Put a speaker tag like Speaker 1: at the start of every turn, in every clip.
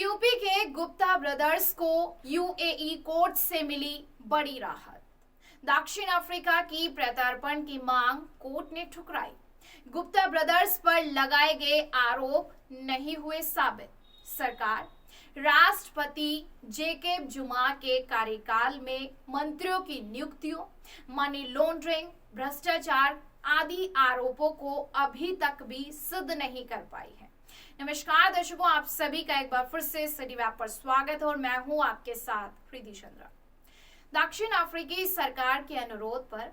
Speaker 1: UP के Gupta brothers को UAE court से मिली बड़ी राहत। दक्षिण अफ्रीका की प्रत्यर्पण की मांग कोर्ट ने ठुकराई। गुप्ता ब्रदर्स पर लगाए गए आरोप नहीं हुए साबित। सरकार राष्ट्रपति जेकब जुमा के कार्यकाल में मंत्रियों की नियुक्तियों, मनी लॉन्ड्रिंग, भ्रष्टाचार आदि आरोपों को अभी तक भी सिद्ध नहीं कर पाई है। नमस्कार दर्शकों, आप सभी का एक बार फिर से सिटी वेब पर स्वागत है और मैं हूं आपके साथ प्रीति चंद्रा। दक्षिण अफ्रीकी सरकार के अनुरोध पर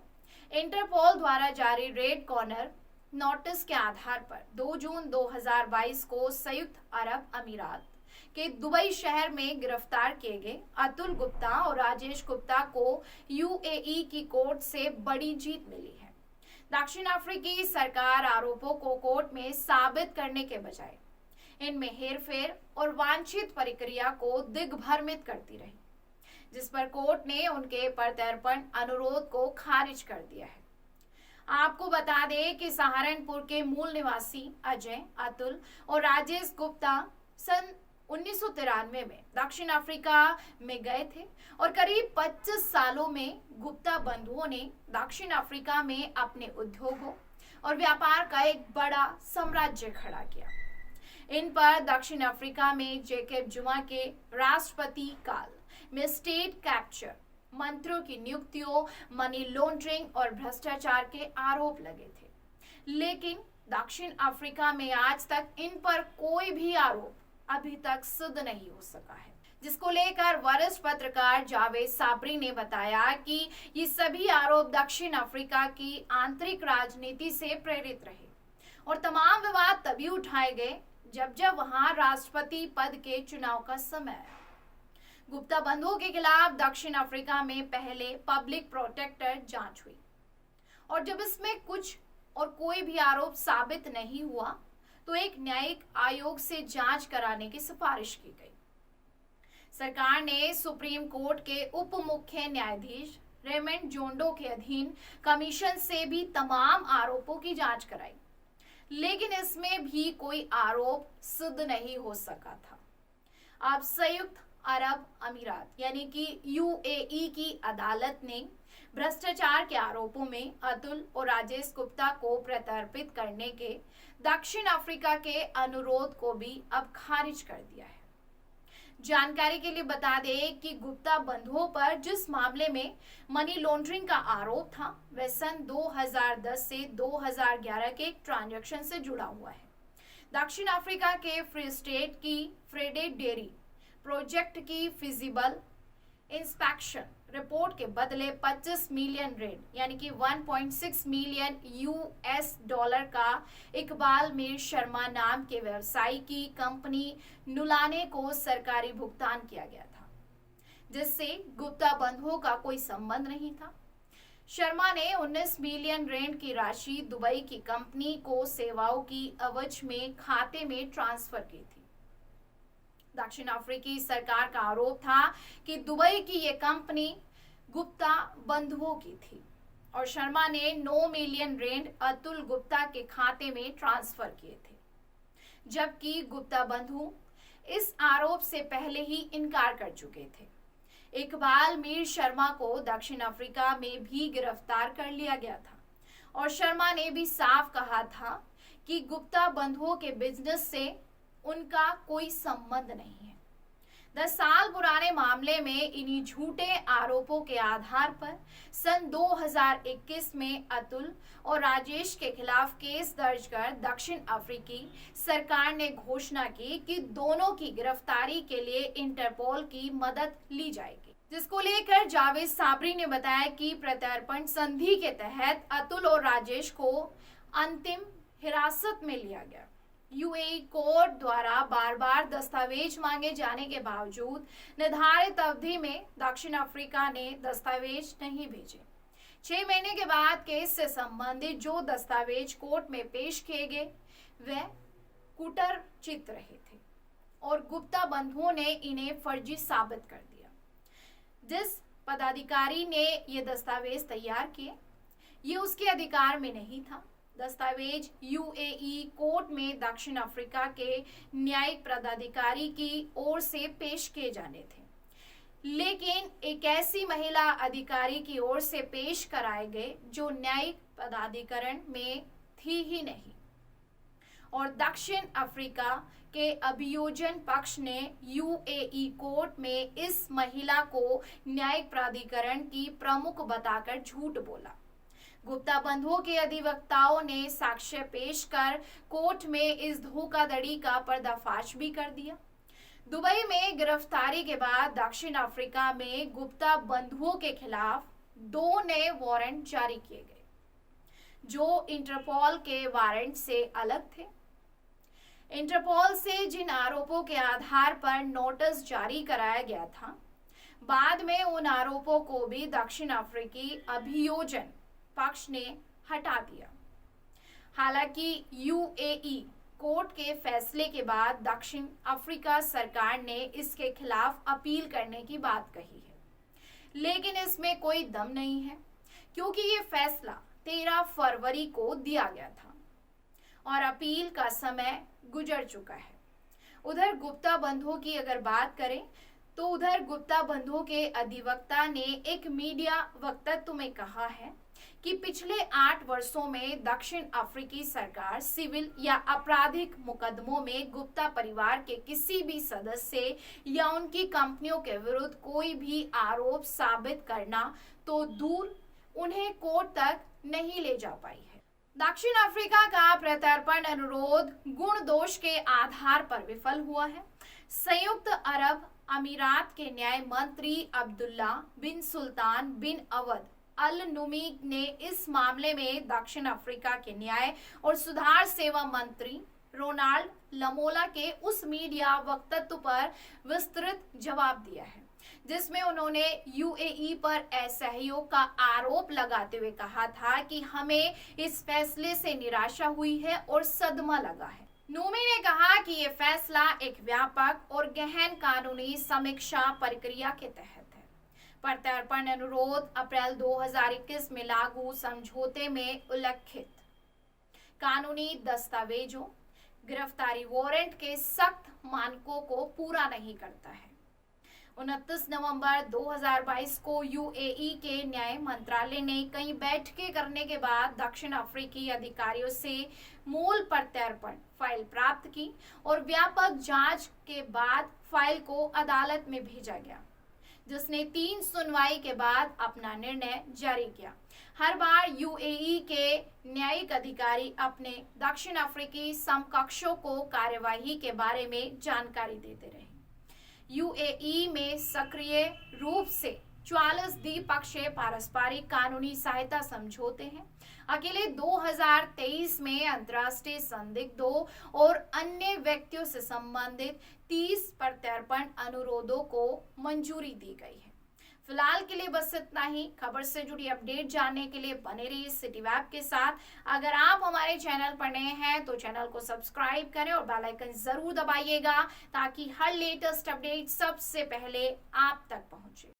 Speaker 1: इंटरपोल द्वारा जारी रेड कॉर्नर नोटिस के आधार पर 2 जून 2022 को संयुक्त अरब अमीरात के दुबई शहर में गिरफ्तार किए गए अतुल गुप्ता और राजेश गुप्ता को यूएई की कोर्ट से बड़ी जीत मिली है। दक्षिण अफ्रीकी सरकार आरोपों को कोर्ट में साबित करने के बजाय इनमें हेरफेर और वांछित प्रक्रिया को दिग्भ्रमित करती रही, जिस पर कोर्ट ने उनके प्रत्यर्पण अनुरोध को खारिज कर दिया है। आपको बता दें कि सहारनपुर के मूल निवासी अजय, अतुल और राजेश गुप्ता सन 1993 में दक्षिण अफ्रीका में गए थे और करीब 25 सालों में गुप्ता बंधुओं ने दक्षिण अफ्रीका में अपने उद्योगों और व्यापार का एक बड़ा साम्राज्य खड़ा किया। इन पर दक्षिण अफ्रीका में जेकब जुमा के राष्ट्रपति काल में स्टेट कैप्चर, मंत्रियों की नियुक्तियों, मनी लॉन्ड्रिंग और भ्रष्टाचार के आरोप लगे थे, लेकिन दक्षिण अफ्रीका में आज तक इन पर कोई भी आरोप अभी तक सिद्ध नहीं हो सका है, जिसको लेकर वरिष्ठ पत्रकार जावेद साबरी ने बताया कि ये सभी आरोप दक्षिण अफ्रीका की आंतरिक राजनीति से प्रेरित रहे और तमाम विवाद तभी उठाए गए जब वहां राष्ट्रपति पद के चुनाव का समय आया। गुप्ता बंधुओं के खिलाफ दक्षिण अफ्रीका में पहले पब्लिक प्रोटेक्टर जांच हुई और जब इसमें कुछ और कोई भी आरोप साबित नहीं हुआ तो एक न्यायिक आयोग से जांच कराने की सिफारिश की गई। सरकार ने सुप्रीम कोर्ट के उप मुख्य न्यायाधीश रेमंड जोंडो के अधीन कमीशन से भी तमाम आरोपों की जांच कराई, लेकिन इसमें भी कोई आरोप सिद्ध नहीं हो सका था। अब संयुक्त अरब अमीरात यानी कि यूएई की अदालत ने भ्रष्टाचार के आरोपों में अतुल और राजेश गुप्ता को प्रत्यर्पित करने के दक्षिण अफ्रीका के अनुरोध को भी अब खारिज कर दिया है। जानकारी के लिए बता दें कि गुप्ता बंधुओं पर जिस मामले में मनी लॉन्ड्रिंग का आरोप था वह सन 2010 से 2011 के एक ट्रांजैक्शन से जुड़ा हुआ है। दक्षिण अफ्रीका के फ्री स्टेट की फ्रेडे डेयरी प्रोजेक्ट की फिजिबल इंस्पेक्शन रिपोर्ट के बदले 25 मिलियन रेड यानी कि 1.6 मिलियन यूएस डॉलर का इकबाल मीर शर्मा नाम के व्यवसायी की कंपनी नुलाने को सरकारी भुगतान किया गया था, जिससे गुप्ता बंधुओं का कोई संबंध नहीं था। शर्मा ने 19 मिलियन रेंड की राशि दुबई की कंपनी को सेवाओं की एवज में खाते में ट्रांसफर की थी। दक्षिण अफ्रीकी सरकार का आरोप था कि दुबई की ये कंपनी गुप्ता बंधुओं की थी और शर्मा ने 9 मिलियन रेंड अतुल गुप्ता के खाते में ट्रांसफर किए थे, जबकि गुप्ता बंधु इस आरोप से पहले ही इनकार कर चुके थे। इकबाल मीर शर्मा को दक्षिण अफ्रीका में भी गिरफ्तार कर लिया गया था और शर्मा ने भी साफ कहा था कि गुप्ता बंधुओं के बिजनेस से उनका कोई संबंध नहीं है। 10 साल पुराने मामले में इन्हीं झूठे आरोपों के आधार पर सन 2021 में अतुल और राजेश के खिलाफ केस दर्ज कर दक्षिण अफ्रीकी सरकार ने घोषणा की कि दोनों की गिरफ्तारी के लिए इंटरपोल की मदद ली जाएगी, जिसको लेकर जावेद साबरी ने बताया कि प्रत्यर्पण संधि के तहत अतुल और राजेश को अंतिम हिरासत में लिया गया। यूएई कोर्ट द्वारा बार बार दस्तावेज मांगे जाने के बावजूद निर्धारित अवधि में दक्षिण अफ्रीका ने दस्तावेज नहीं भेजे। 6 महीने के बाद केस से संबंधित जो दस्तावेज कोर्ट में पेश किए गए वह कुटरचित रहे थे और गुप्ता बंधुओं ने इन्हें फर्जी साबित कर दिया। जिस पदाधिकारी ने ये दस्तावेज तैयार किए ये उसके अधिकार में नहीं था दस्तावेज यूएई कोर्ट में दक्षिण अफ्रीका के न्यायिक पदाधिकारी की ओर से पेश किए जाने थे, लेकिन एक ऐसी महिला अधिकारी की ओर से पेश कराए गए जो न्यायिक पदाधिकरण में थी ही नहीं, और दक्षिण अफ्रीका के अभियोजन पक्ष ने यूएई कोर्ट में इस महिला को न्यायिक प्राधिकरण की प्रमुख बताकर झूठ बोला। गुप्ता बंधुओं के अधिवक्ताओं ने साक्ष्य पेश कर कोर्ट में इस धोखाधड़ी का पर्दाफाश भी कर दिया। दुबई में गिरफ्तारी के बाद दक्षिण अफ्रीका में गुप्ता बंधुओं के खिलाफ 2 नए वारंट जारी किए गए, जो इंटरपोल के वारंट से अलग थे। इंटरपोल से जिन आरोपों के आधार पर नोटिस जारी कराया गया था, बाद में उन आरोपों को भी दक्षिण अफ्रीकी अभियोजन पक्ष ने हटा दिया। हालांकि यूएई कोर्ट के फैसले के बाद दक्षिण अफ्रीका सरकार ने इसके खिलाफ अपील करने की बात कही है, लेकिन इसमें कोई दम नहीं है, क्योंकि ये फैसला 13 फरवरी को दिया गया था और अपील का समय गुजर चुका है। उधर गुप्ता बंधुओं की अगर बात करें तो उधर गुप्ता बंधुओं के अधिवक्ता ने एक मीडिया वक्तव्य में कहा है कि पिछले 8 वर्षों में दक्षिण अफ्रीकी सरकार सिविल या आपराधिक मुकदमों में गुप्ता परिवार के किसी भी सदस्य या उनकी कंपनियों के विरुद्ध कोई भी आरोप साबित करना तो दूर, उन्हें कोर्ट तक नहीं ले जा पाई है। दक्षिण अफ्रीका का प्रत्यर्पण अनुरोध गुण दोष के आधार पर विफल हुआ है। संयुक्त अरब अमीरात के न्याय मंत्री अब्दुल्ला बिन सुल्तान बिन अवद अल नुमी ने इस मामले में दक्षिण अफ्रीका के न्याय और सुधार सेवा मंत्री रोनाल्ड लमोला के उस मीडिया वक्तव्य पर विस्तृत जवाब दिया है, जिसमें उन्होंने यूएई पर असहयोग का आरोप लगाते हुए कहा था कि हमें इस फैसले से निराशा हुई है और सदमा लगा है। नूमी ने कहा कि ये फैसला एक व्यापक और गहन कानूनी समीक्षा प्रक्रिया के तहत है। प्रत्यर्पण अनुरोध अप्रैल 2021 में लागू समझौते में उल्लिखित कानूनी दस्तावेजों, गिरफ्तारी वारंट के सख्त मानकों को पूरा नहीं करता है। 29 नवंबर 2022 को यूएई के न्याय मंत्रालय ने कई बैठकें करने के बाद दक्षिण अफ्रीकी अधिकारियों से मूल प्रत्यर्पण फाइल प्राप्त की और व्यापक जांच के बाद फाइल को अदालत में भेजा गया, जिसने 3 सुनवाई के बाद अपना निर्णय जारी किया। हर बार यूएई के न्यायिक अधिकारी अपने दक्षिण अफ्रीकी समकक्षों को कार्यवाही के बारे में जानकारी देते रहे। यूएई में सक्रिय रूप से 44 द्विपक्षीय पारस्परिक कानूनी सहायता समझौते हैं। अकेले 2023 में अंतर्राष्ट्रीय संदिग्धों और अन्य व्यक्तियों से संबंधित 30 प्रत्यर्पण अनुरोधों को मंजूरी दी गई है। फिलहाल के लिए बस इतना ही। खबर से जुड़ी अपडेट जानने के लिए बने रहिए सिटी वेब के साथ। अगर आप हमारे चैनल पर नए हैं तो चैनल को सब्सक्राइब करें और बेल आइकन जरूर दबाइएगा, ताकि हर लेटेस्ट अपडेट सबसे पहले आप तक पहुंचे।